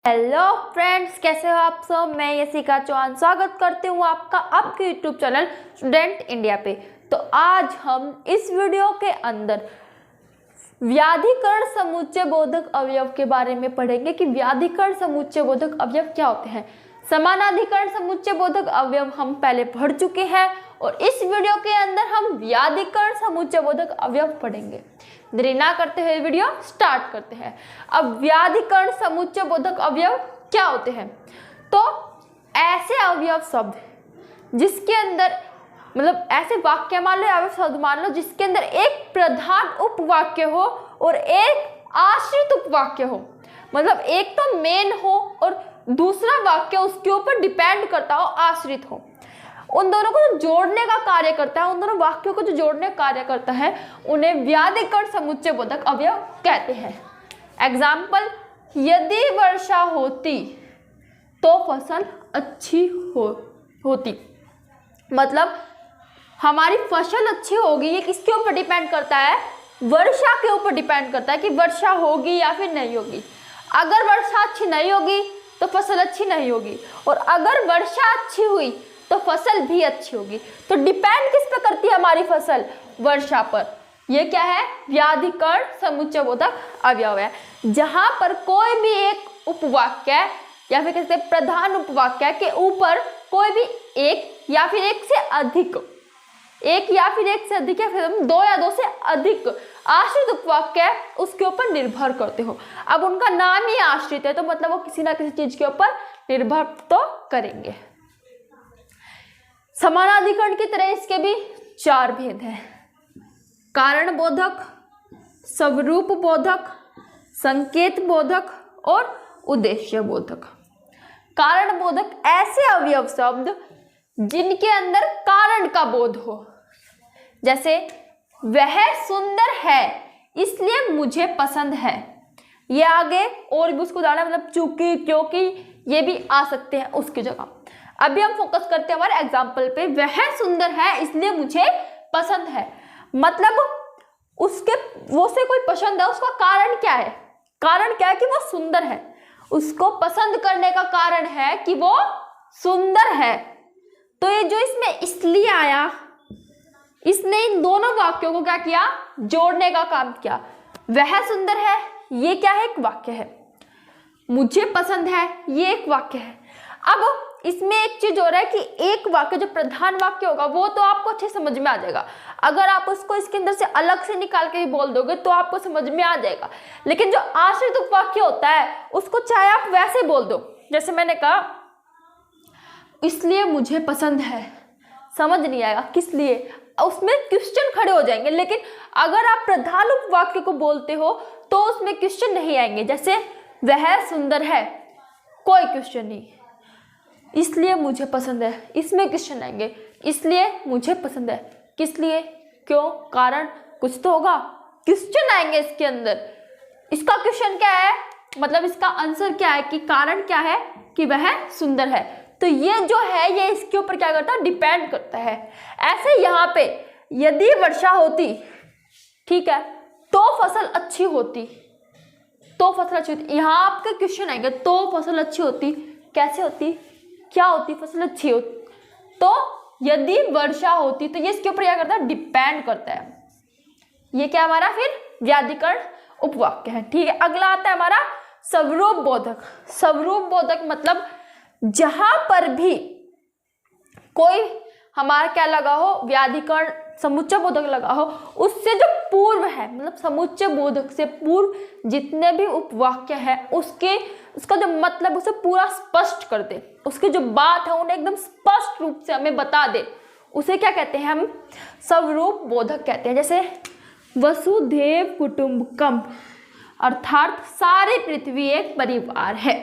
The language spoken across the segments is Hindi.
हेलो फ्रेंड्स, कैसे हो आप सब। मैं यशिका चौहान स्वागत करती हूँ आपका आपके यूट्यूब चैनल स्टूडेंट इंडिया पे। तो आज हम इस वीडियो के अंदर व्याधिकरण समुच्चय बोधक अवयव के बारे में पढ़ेंगे कि व्याधिकरण समुच्चय बोधक अवयव क्या होते हैं। समानाधिकरण समुच्चय बोधक अवयव हम पहले पढ़ चुके हैं और इस वीडियो के अंदर हम व्याधिकरण समुच्चय बोधक अवयव पढ़ेंगे। देरी ना करते हुए वीडियो स्टार्ट करते हैं। अब व्याधिकरण समुच्चय बोधक अवयव क्या होते हैं, तो ऐसे अवयव शब्द जिसके अंदर मतलब ऐसे वाक्य मान लो, अवयव शब्द मान लो जिसके अंदर एक प्रधान उपवाक्य हो और एक आश्रित उपवाक्य हो। मतलब एक तो मेन हो और दूसरा वाक्य उसके ऊपर डिपेंड करता हो, आश्रित हो। उन दोनों को जो जोड़ने का कार्य करता है, उन दोनों वाक्यों को जो जोड़ने का कार्य करता है, उन्हें व्याधिकरण समुच्चय बोधक अवयव कहते हैं। एग्जाम्पल, यदि वर्षा होती तो फसल अच्छी होती। मतलब हमारी फसल अच्छी होगी, ये किसके ऊपर डिपेंड करता है? वर्षा के ऊपर डिपेंड करता है कि वर्षा होगी या फिर नहीं होगी। अगर वर्षा अच्छी नहीं होगी तो फसल अच्छी नहीं होगी, और अगर वर्षा अच्छी हुई तो फसल भी अच्छी होगी। तो डिपेंड किस पर करती है हमारी फसल? वर्षा पर। ये क्या है? व्याधिकरण समुच्चय बोधक अवयव है, जहां पर कोई भी एक उपवाक्य या फिर कहते हैं प्रधान उपवाक्य के ऊपर कोई भी एक या फिर एक से अधिक या फिर दो या दो से अधिक आश्रित उपवाक्य उसके ऊपर निर्भर करते हो। अब उनका नाम ही आश्रित है तो मतलब वो किसी ना किसी चीज के ऊपर निर्भर तो करेंगे। समानाधिकरण की तरह इसके भी चार भेद हैं: कारण बोधक, स्वरूप बोधक, संकेत बोधक और उद्देश्य बोधक। कारण बोधक ऐसे अवयव शब्द जिनके अंदर कारण का बोध हो। जैसे वह सुंदर है इसलिए मुझे पसंद है। ये आगे और भी उसको उदाहरण मतलब चूंकि, क्योंकि ये भी आ सकते हैं उसकी जगह। अभी हम फोकस करते हैं हमारे एग्जाम्पल पे। वह सुंदर है इसलिए मुझे पसंद है, मतलब वो से कोई पसंद है, उसका कारण क्या है? कारण क्या है? कि वो सुंदर है। उसको पसंद करने का कारण है कि वो सुंदर है। तो ये जो इसमें इसलिए आया, इसने इन दोनों वाक्यों को क्या किया? जोड़ने का काम किया। वह सुंदर है, ये क्या है? एक वाक्य है। मुझे पसंद है, ये एक वाक्य है। अब इसमें एक चीज हो रहा है कि एक वाक्य जो प्रधान वाक्य होगा वो तो आपको अच्छे समझ में आ जाएगा। अगर आप उसको इसके अंदर से अलग से निकाल के भी बोल दोगे तो आपको समझ में आ जाएगा। लेकिन जो आश्रित उपवाक्य होता है उसको चाहे आप वैसे बोल दो, जैसे मैंने कहा इसलिए मुझे पसंद है, समझ नहीं आएगा किस लिए, उसमें क्वेश्चन खड़े हो जाएंगे। लेकिन अगर आप प्रधान उपवाक्य को बोलते हो तो उसमें क्वेश्चन नहीं आएंगे। जैसे वह सुंदर है, कोई क्वेश्चन नहीं। इसलिए मुझे पसंद है, इसमें क्वेश्चन आएंगे। इसलिए मुझे पसंद है, किस लिए, क्यों, कारण, कुछ तो होगा, क्वेश्चन आएंगे इसके अंदर। इसका क्वेश्चन क्या है? मतलब इसका आंसर क्या है कि कारण क्या है कि वह सुंदर है। तो ये जो है ये इसके ऊपर क्या करता है? डिपेंड करता है। ऐसे यहाँ पे यदि वर्षा होती, ठीक है, तो फसल अच्छी होती, तो फसल अच्छी होती। यहाँ आपके क्वेश्चन आएंगे, तो फसल अच्छी होती, कैसे होती, क्या होती? फसल अच्छी होती। तो यदि वर्षा होती तो ये इसके ऊपर क्या करता है? डिपेंड करता है। ये क्या हमारा फिर व्याधिकरण उपवाक्य है। ठीक है, अगला आता है हमारा स्वरूप बोधक। स्वरूप बोधक मतलब जहां पर भी कोई हमारा क्या लगा हो, व्याधिकरण समुच्चय बोधक लगा हो, उससे जो पूर्व है, मतलब समुच्चय बोधक से पूर्व जितने भी उपवाक्य है उसका जो मतलब उसे पूरा स्पष्ट कर दे, उसकी जो बात है उन्हें एकदम स्पष्ट रूप से हमें बता दे, उसे क्या कहते हैं? हम स्वरूप बोधक कहते हैं। जैसे वसुधैव कुटुंबकम, अर्थात सारी पृथ्वी एक परिवार है।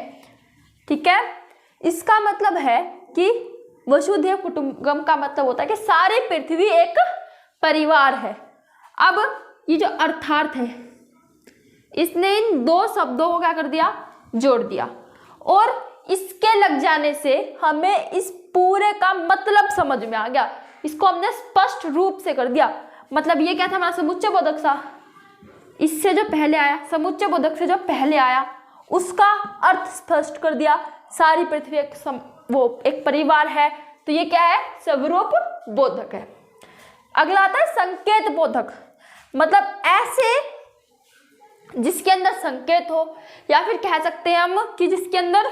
ठीक है, इसका मतलब है कि वसुधैव कुटुंबकम का मतलब होता है कि सारी पृथ्वी एक परिवार है। अब ये जो अर्थार्थ है, इसने इन दो शब्दों को क्या कर दिया? जोड़ दिया, और इसके लग जाने से हमें इस पूरे का मतलब समझ में आ गया। इसको हमने स्पष्ट रूप से कर दिया। मतलब ये क्या था? हमारा समुच्चय बोधक सा, इससे जो पहले आया, समुच्चय बोधक से जो पहले आया उसका अर्थ स्पष्ट कर दिया। सारी पृथ्वी एक परिवार है, तो ये क्या है, स्वरूप बोधक है। अगला आता है संकेत बोधक, मतलब ऐसे जिसके अंदर संकेत हो, या फिर कह सकते हैं हम कि जिसके अंदर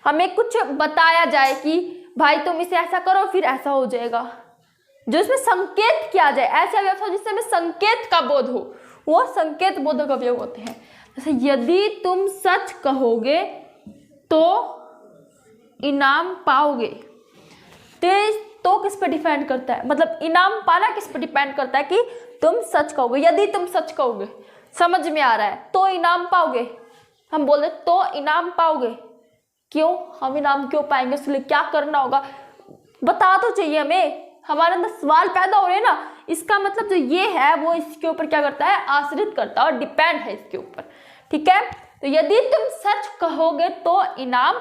हमें कुछ बताया जाए कि भाई तुम इसे ऐसा करो फिर ऐसा हो जाएगा, जो इसमें संकेत किया जाए, ऐसे अवयव जिससे हमें संकेत का बोध हो, वो संकेत बोधक अवयव होते हैं। जैसे यदि तुम सच कहोगे तो इनाम पाओगे, तो किस पर डिपेंड करता है, मतलब इनाम पाना किस पर डिपेंड करता है कि तुम सच कहोगे। यदि तुम सच कहोगे, समझ में आ रहा है, तो इनाम पाओगे। हम बोल रहे तो इनाम पाओगे, क्यों, हम इनाम क्यों पाएंगे, उसके लिए क्या करना होगा, बता तो चाहिए हमें। हमारे अंदर सवाल पैदा हो रहे हैं ना, इसका मतलब जो ये है वो इसके ऊपर क्या करता है, आश्रित करता है और डिपेंड है इसके ऊपर, ठीक है। तो यदि तुम सच कहोगे तो इनाम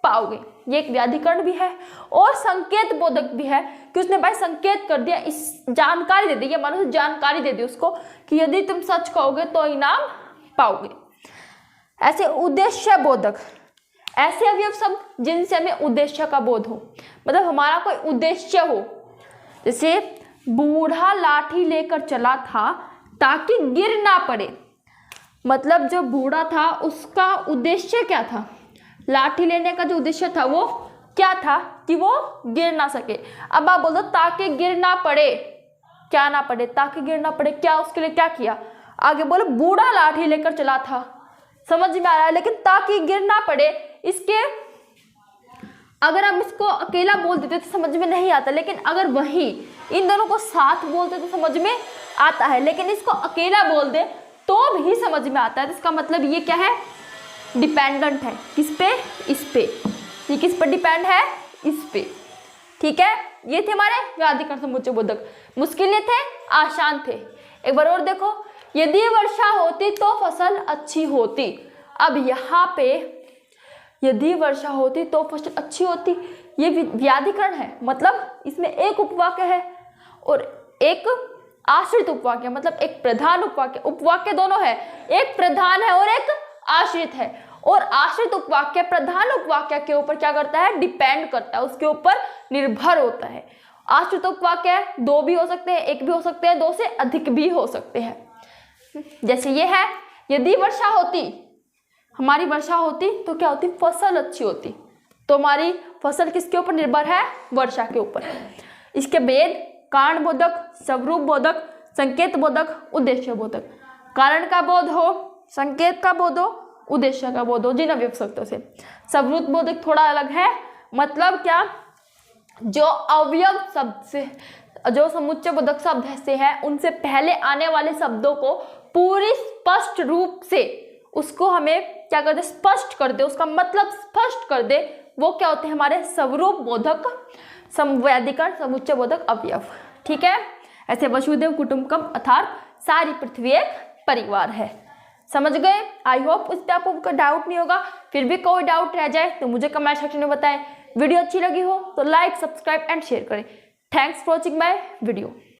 पाओगे, ये एक व्याधिकरण भी है और संकेत बोधक भी है कि उसने भाई संकेत कर दिया, इस जानकारी दे दी, ये मानो जानकारी दे दी उसको कि यदि तुम सच कहोगे तो इनाम पाओगे। ऐसे उद्देश्य बोधक, ऐसे अवयव सब जिनसे हमें उद्देश्य का बोध हो, मतलब हमारा कोई उद्देश्य हो। जैसे बूढ़ा लाठी लेकर चला था ताकि गिर ना पड़े, मतलब जो बूढ़ा था उसका उद्देश्य क्या था, लाठी लेने का जो उद्देश्य था वो क्या था कि वो गिर ना सके। अब आप बोलो ताकि गिर ना पड़े, क्या ना पड़े, ताकि गिर ना पड़े, क्या उसके लिए क्या किया, आगे बोलो बूढ़ा लाठी लेकर चला था, समझ में आ रहा है, लेकिन ताकि गिर ना पड़े, इसके अगर हम इसको अकेला बोल देते तो समझ में नहीं आता, लेकिन अगर वही इन दोनों को साथ बोलते तो समझ में आता है, लेकिन इसको अकेला बोल दे तो भी समझ में आता है। तो इसका मतलब ये क्या है, डिपेंडेंट है, किस पे, इस पे, ये किस पर डिपेंड है, इस पे, ठीक है। ये थे हमारे व्याधिकरण समुच्चय बोधक, मुश्किलें थे, आसान थे। एक बार और देखो, यदि वर्षा होती तो फसल अच्छी होती। अब यहाँ पे यदि वर्षा होती तो फसल अच्छी होती, ये व्याधिकरण है, मतलब इसमें एक उपवाक्य है और एक आश्रित उपवाक्य, मतलब एक प्रधान उपवाक्य, उपवाक्य दोनों है, एक प्रधान है और एक आश्रित है, और आश्रित उपवाक्य प्रधान उपवाक्य के ऊपर क्या करता है, डिपेंड करता है, उसके ऊपर निर्भर होता है। आश्रित उपवाक्य दो भी हो सकते हैं, एक भी हो सकते हैं, दो से अधिक भी हो सकते हैं। जैसे ये है, यदि वर्षा होती, हमारी वर्षा होती तो क्या होती, फसल अच्छी होती, तो हमारी फसल किसके ऊपर निर्भर है, वर्षा के ऊपर। इसके भेद कारण बोधक, स्वरूप बोधक, संकेत बोधक, उद्देश्य बोधक। कारण का बोध हो, संकेत का बोध हो, उद्देश्य का बोध हो, जिन अवयव शब्दों से। स्वरूप बोधक थोड़ा अलग है, मतलब क्या, जो अवयव शब्द से, जो समुच्चय बोधक शब्द से है, उनसे पहले आने वाले शब्दों को पूरी स्पष्ट रूप से उसको हमें क्या कर दे, स्पष्ट कर दे, उसका मतलब स्पष्ट कर दे, वो क्या होते हैं, हमारे स्वरूप बोधक, व्याधिकरण, समुच्चय बोधक अवयव, ठीक है। ऐसे वसुधैव कुटुंबकम अर्थात सारी पृथ्वी एक परिवार है। समझ गए? आई होप उस पर आपको डाउट नहीं होगा। फिर भी कोई डाउट रह जाए तो मुझे कमेंट सेक्शन में बताएं। वीडियो अच्छी लगी हो तो लाइक, सब्सक्राइब एंड शेयर करें। Thanks for watching my video.